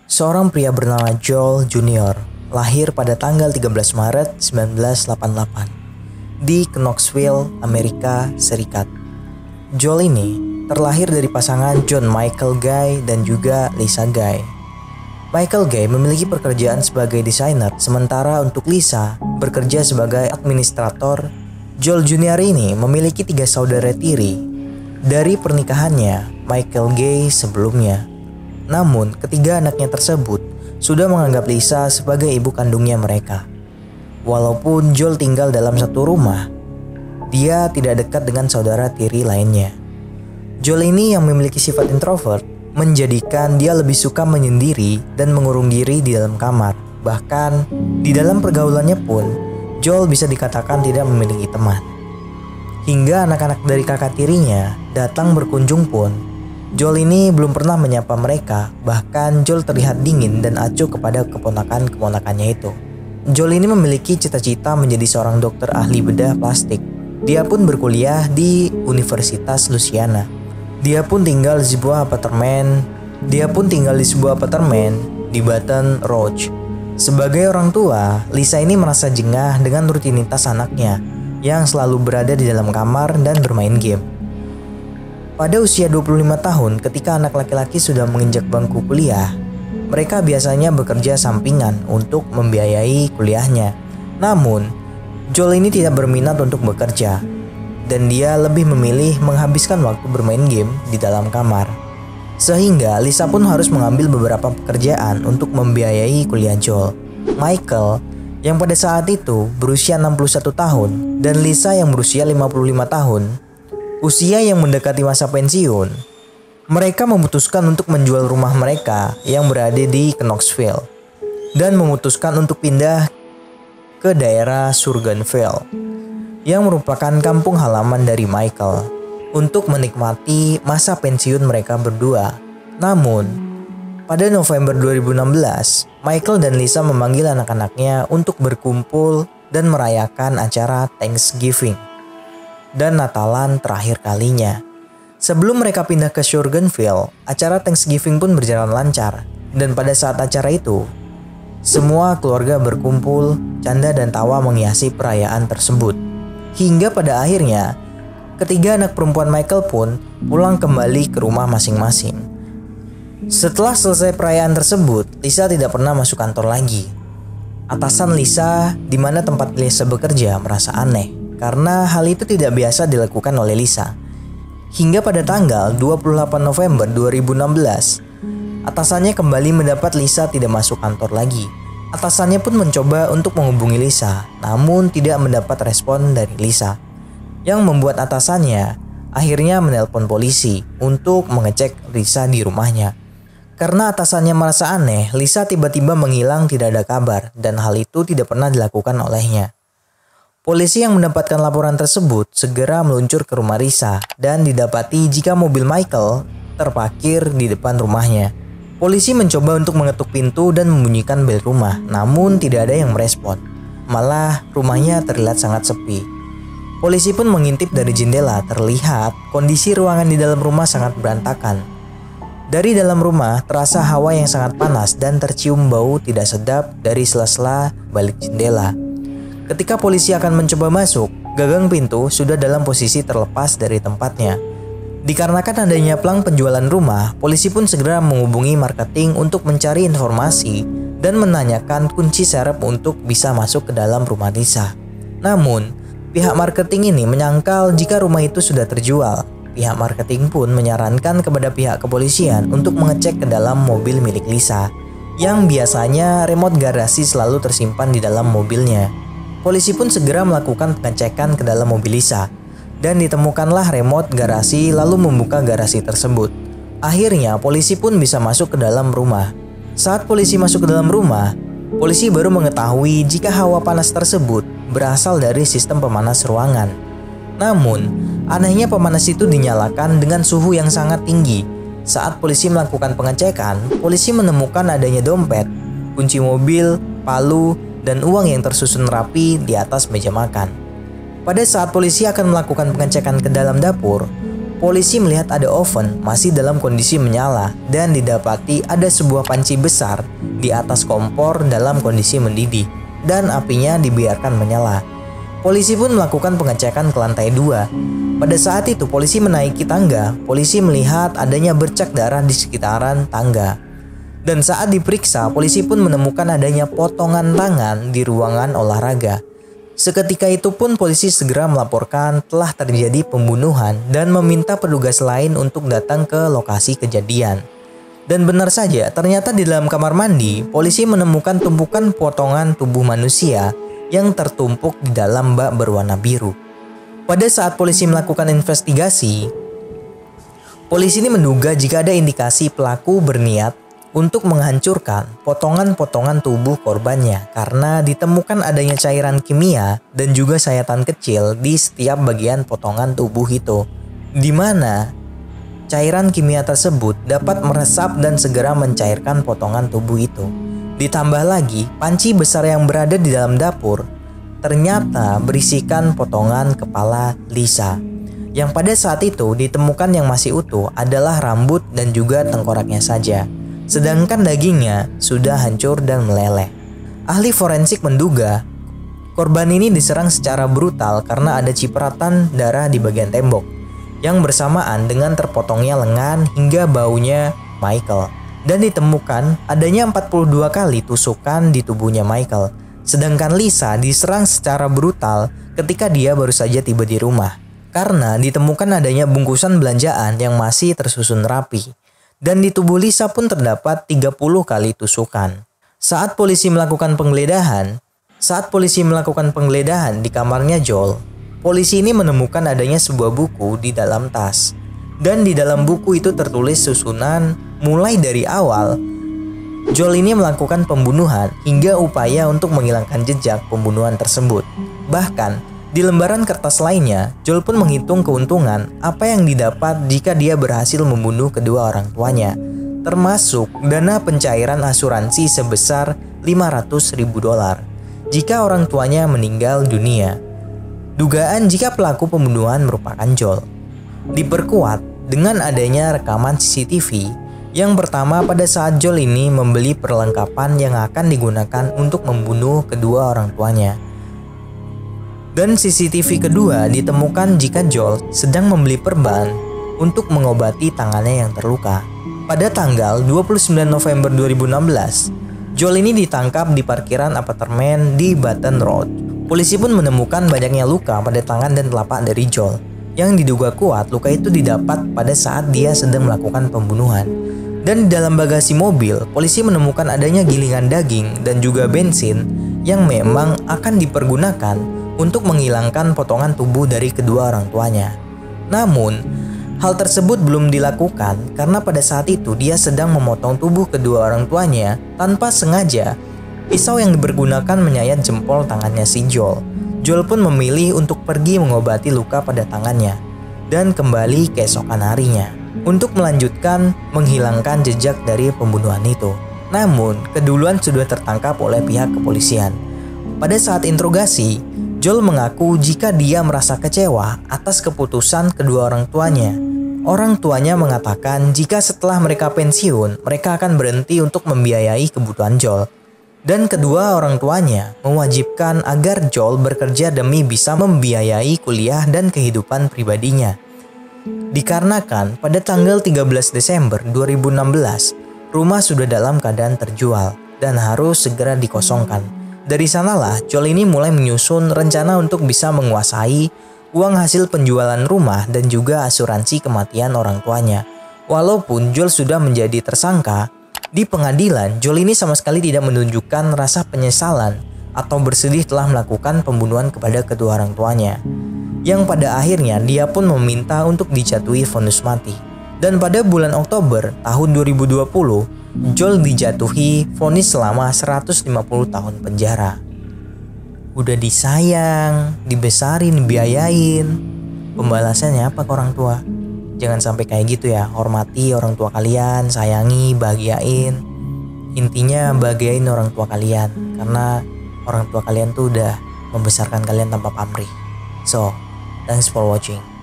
Seorang pria bernama Joel Jr. lahir pada tanggal 13 Maret 1988 di Knoxville, Amerika Serikat. Joel ini terlahir dari pasangan John Michael Guy dan juga Lisa Guy. Michael Guy memiliki pekerjaan sebagai desainer, sementara untuk Lisa bekerja sebagai administrator. Joel Jr. ini memiliki 3 saudara tiri dari pernikahannya Michael Guy sebelumnya. Namun, ketiga anaknya tersebut sudah menganggap Lisa sebagai ibu kandungnya mereka. Walaupun Joel tinggal dalam satu rumah, dia tidak dekat dengan saudara tiri lainnya. Joel ini yang memiliki sifat introvert menjadikan dia lebih suka menyendiri dan mengurung diri di dalam kamar. Bahkan di dalam pergaulannya pun, Joel bisa dikatakan tidak memiliki teman. Hingga anak-anak dari kakak tirinya datang berkunjung pun, Joel ini belum pernah menyapa mereka. Bahkan Joel terlihat dingin dan acuh kepada keponakan-keponakannya itu. Joel ini memiliki cita-cita menjadi seorang dokter ahli bedah plastik. Dia pun berkuliah di Universitas Louisiana. Dia pun tinggal di sebuah apartemen di Baton Rouge. Sebagai orang tua, Lisa ini merasa jengah dengan rutinitas anaknya yang selalu berada di dalam kamar dan bermain game. Pada usia 25 tahun, ketika anak laki-laki sudah menginjak bangku kuliah, mereka biasanya bekerja sampingan untuk membiayai kuliahnya. Namun, Joel ini tidak berminat untuk bekerja, dan dia lebih memilih menghabiskan waktu bermain game di dalam kamar. Sehingga Lisa pun harus mengambil beberapa pekerjaan untuk membiayai kuliah Joel. Michael yang pada saat itu berusia 61 tahun dan Lisa yang berusia 55 tahun, usia yang mendekati masa pensiun, mereka memutuskan untuk menjual rumah mereka yang berada di Knoxville dan memutuskan untuk pindah ke daerah Sugarville yang merupakan kampung halaman dari Michael untuk menikmati masa pensiun mereka berdua. Namun, pada November 2016, Michael dan Lisa memanggil anak-anaknya untuk berkumpul dan merayakan acara Thanksgiving dan Natalan terakhir kalinya. Sebelum mereka pindah ke Sugarville, acara Thanksgiving pun berjalan lancar. Dan pada saat acara itu, semua keluarga berkumpul, canda dan tawa menghiasi perayaan tersebut. Hingga pada akhirnya, ketiga anak perempuan Michael pun pulang kembali ke rumah masing-masing. Setelah selesai perayaan tersebut, Lisa tidak pernah masuk kantor lagi. Atasan Lisa, di mana tempat Lisa bekerja, merasa aneh karena hal itu tidak biasa dilakukan oleh Lisa. Hingga pada tanggal 28 November 2016, atasannya kembali mendapat Lisa tidak masuk kantor lagi. Atasannya pun mencoba untuk menghubungi Lisa, namun tidak mendapat respon dari Lisa, yang membuat atasannya akhirnya menelpon polisi untuk mengecek Lisa di rumahnya. Karena atasannya merasa aneh, Lisa tiba-tiba menghilang tidak ada kabar dan hal itu tidak pernah dilakukan olehnya. Polisi yang mendapatkan laporan tersebut segera meluncur ke rumah Lisa dan didapati jika mobil Michael terparkir di depan rumahnya. Polisi mencoba untuk mengetuk pintu dan membunyikan bel rumah, namun tidak ada yang merespon. Malah rumahnya terlihat sangat sepi. Polisi pun mengintip dari jendela, terlihat kondisi ruangan di dalam rumah sangat berantakan. Dari dalam rumah terasa hawa yang sangat panas dan tercium bau tidak sedap dari sela-sela balik jendela. Ketika polisi akan mencoba masuk, gagang pintu sudah dalam posisi terlepas dari tempatnya. Dikarenakan adanya pelang penjualan rumah, polisi pun segera menghubungi marketing untuk mencari informasi dan menanyakan kunci serep untuk bisa masuk ke dalam rumah Lisa. Namun, pihak marketing ini menyangkal jika rumah itu sudah terjual. Pihak marketing pun menyarankan kepada pihak kepolisian untuk mengecek ke dalam mobil milik Lisa, yang biasanya remote garasi selalu tersimpan di dalam mobilnya. Polisi pun segera melakukan pengecekan ke dalam mobil Lisa, dan ditemukanlah remote garasi lalu membuka garasi tersebut. Akhirnya polisi pun bisa masuk ke dalam rumah. Saat polisi masuk ke dalam rumah, polisi baru mengetahui jika hawa panas tersebut berasal dari sistem pemanas ruangan. Namun, anehnya pemanas itu dinyalakan dengan suhu yang sangat tinggi. Saat polisi melakukan pengecekan, polisi menemukan adanya dompet, kunci mobil, palu, dan uang yang tersusun rapi di atas meja makan. Pada saat polisi akan melakukan pengecekan ke dalam dapur, polisi melihat ada oven masih dalam kondisi menyala dan didapati ada sebuah panci besar di atas kompor dalam kondisi mendidih dan apinya dibiarkan menyala. Polisi pun melakukan pengecekan ke lantai 2. Pada saat itu polisi menaiki tangga. Polisi melihat adanya bercak darah di sekitaran tangga. Dan saat diperiksa, polisi pun menemukan adanya potongan tangan di ruangan olahraga. Seketika itu pun polisi segera melaporkan telah terjadi pembunuhan dan meminta petugas lain untuk datang ke lokasi kejadian. Dan benar saja, ternyata di dalam kamar mandi, polisi menemukan tumpukan potongan tubuh manusia yang tertumpuk di dalam bak berwarna biru. Pada saat polisi melakukan investigasi, polisi ini menduga jika ada indikasi pelaku berniat untuk menghancurkan potongan-potongan tubuh korbannya karena ditemukan adanya cairan kimia dan juga sayatan kecil di setiap bagian potongan tubuh itu, di mana cairan kimia tersebut dapat meresap dan segera mencairkan potongan tubuh itu. Ditambah lagi, panci besar yang berada di dalam dapur ternyata berisikan potongan kepala Lisa, yang pada saat itu ditemukan yang masih utuh adalah rambut dan juga tengkoraknya saja. Sedangkan dagingnya sudah hancur dan meleleh. Ahli forensik menduga korban ini diserang secara brutal karena ada cipratan darah di bagian tembok, yang bersamaan dengan terpotongnya lengan hingga baunya Michael. Dan ditemukan adanya 42 kali tusukan di tubuhnya Michael. Sedangkan Lisa diserang secara brutal ketika dia baru saja tiba di rumah, karena ditemukan adanya bungkusan belanjaan yang masih tersusun rapi. Dan di tubuh Lisa pun terdapat 30 kali tusukan. Saat polisi melakukan penggeledahan di kamarnya Joel, polisi ini menemukan adanya sebuah buku di dalam tas. Dan di dalam buku itu tertulis susunan mulai dari awal Joel ini melakukan pembunuhan hingga upaya untuk menghilangkan jejak pembunuhan tersebut. Bahkan di lembaran kertas lainnya, Joel pun menghitung keuntungan apa yang didapat jika dia berhasil membunuh kedua orang tuanya, termasuk dana pencairan asuransi sebesar $500.000 jika orang tuanya meninggal dunia. Dugaan jika pelaku pembunuhan merupakan Joel diperkuat dengan adanya rekaman CCTV yang pertama pada saat Joel ini membeli perlengkapan yang akan digunakan untuk membunuh kedua orang tuanya. Dan CCTV kedua ditemukan jika Joel sedang membeli perban untuk mengobati tangannya yang terluka. Pada tanggal 29 November 2016, Joel ini ditangkap di parkiran apartemen di Baton Rouge. Polisi pun menemukan banyaknya luka pada tangan dan telapak dari Joel. Yang diduga kuat luka itu didapat pada saat dia sedang melakukan pembunuhan. Dan di dalam bagasi mobil, polisi menemukan adanya gilingan daging dan juga bensin yang memang akan dipergunakan untuk menghilangkan potongan tubuh dari kedua orang tuanya. Namun, hal tersebut belum dilakukan karena pada saat itu dia sedang memotong tubuh kedua orang tuanya tanpa sengaja. Pisau yang dipergunakan menyayat jempol tangannya si Joel. Joel pun memilih untuk pergi mengobati luka pada tangannya dan kembali keesokan harinya untuk melanjutkan menghilangkan jejak dari pembunuhan itu. Namun, keduluan sudah tertangkap oleh pihak kepolisian. Pada saat interogasi, Joel mengaku jika dia merasa kecewa atas keputusan kedua orang tuanya. Orang tuanya mengatakan jika setelah mereka pensiun, mereka akan berhenti untuk membiayai kebutuhan Joel. Dan kedua orang tuanya mewajibkan agar Joel bekerja demi bisa membiayai kuliah dan kehidupan pribadinya. Dikarenakan pada tanggal 13 Desember 2016, rumah sudah dalam keadaan terjual dan harus segera dikosongkan. Dari sanalah Joel ini mulai menyusun rencana untuk bisa menguasai uang hasil penjualan rumah dan juga asuransi kematian orang tuanya. Walaupun Joel sudah menjadi tersangka, di pengadilan Joel ini sama sekali tidak menunjukkan rasa penyesalan atau bersedih telah melakukan pembunuhan kepada kedua orang tuanya. Yang pada akhirnya dia pun meminta untuk dijatuhi vonis mati. Dan pada bulan Oktober tahun 2020, Joel dijatuhi vonis selama 150 tahun penjara. Udah disayang, dibesarin, dibiayain. Pembalasannya apa ke orang tua? Jangan sampai kayak gitu ya. Hormati orang tua kalian, sayangi, bahagiain. Intinya bahagiain orang tua kalian, karena orang tua kalian tuh udah membesarkan kalian tanpa pamrih. So, thanks for watching.